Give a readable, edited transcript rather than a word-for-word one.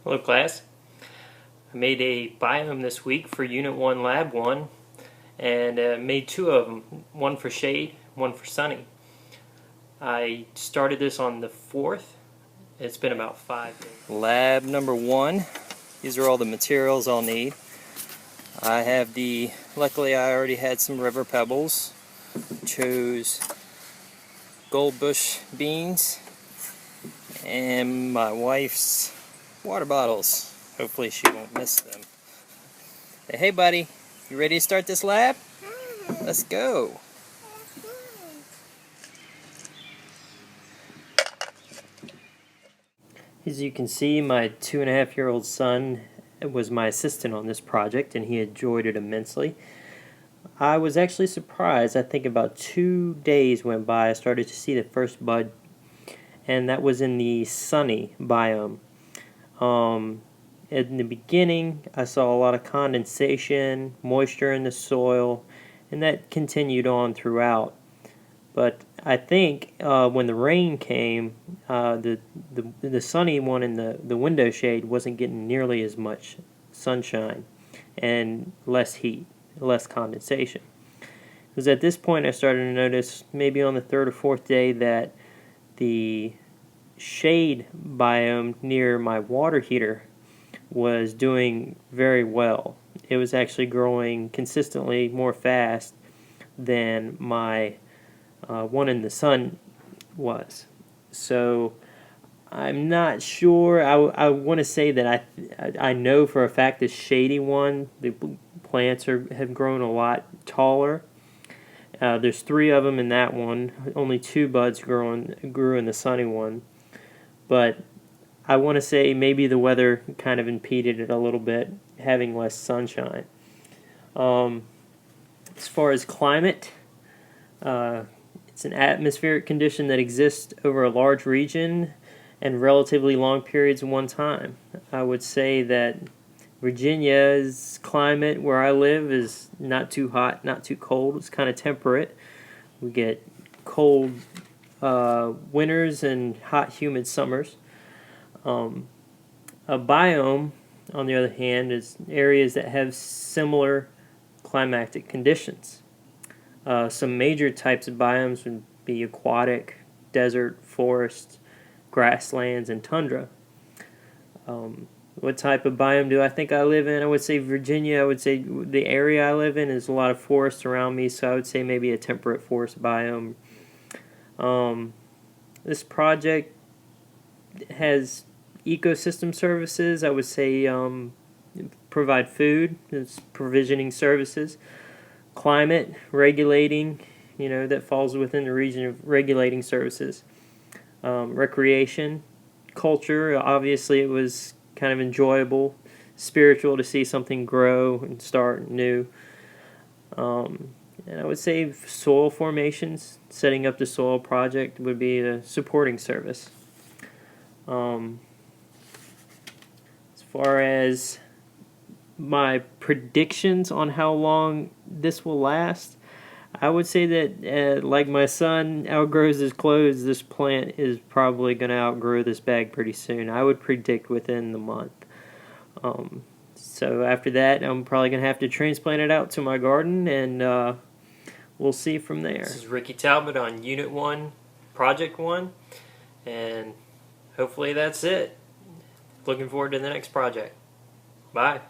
Hello class. I made a biome this week for Unit 1 Lab 1 and made two of them, one for shade, one for sunny. I started this on the 4th. It's been about 5 days. Lab number 1. These are all the materials I'll need. I have luckily I already had some river pebbles. Chose gold bush beans and my wife's water bottles. Hopefully she won't miss them. Hey buddy, you ready to start this lab? Let's go. As you can see, my 2.5-year-old son was my assistant on this project and he enjoyed it immensely. I was actually surprised. I think about 2 days went by, I started to see the first bud, and that was in the sunny biome. In the beginning, I saw a lot of condensation, moisture in the soil, and that continued on throughout. But I think when the rain came, the sunny one in the window shade wasn't getting nearly as much sunshine and less heat, less condensation. It was at this point I started to notice, maybe on the 3rd or 4th day, that the shade biome near my water heater was doing very well. It was actually growing consistently more fast than my one in the sun was. So I'm not sure. I want to say that I know for a fact the shady one, the plants have grown a lot taller. There's 3 of them in that one. Only 2 buds grew in the sunny one. But I want to say maybe the weather kind of impeded it a little bit, having less sunshine. As far as climate, it's an atmospheric condition that exists over a large region and relatively long periods of one time. I would say that Virginia's climate, where I live, is not too hot, not too cold. It's kind of temperate. We get cold winters and hot, humid summers. A biome, on the other hand, is areas that have similar climatic conditions. Some major types of biomes would be aquatic, desert, forest, grasslands, and tundra. What type of biome do I think I live in? I would say Virginia. I would say the area I live in is a lot of forest around me, so I would say maybe a temperate forest biome. This project has ecosystem services. I would say provide food, it's provisioning services, climate regulating, that falls within the region of regulating services, recreation, culture. Obviously it was kind of enjoyable, spiritual to see something grow and start new. And I would say soil formations, setting up the soil project would be a supporting service. As far as my predictions on how long this will last, I would say that like my son outgrows his clothes, this plant is probably going to outgrow this bag pretty soon. I would predict within the month. So after that, I'm probably going to have to transplant it out to my garden, and we'll see from there. This is Ricky Talbot on Unit 1, Project 1, and hopefully that's it. Looking forward to the next project. Bye.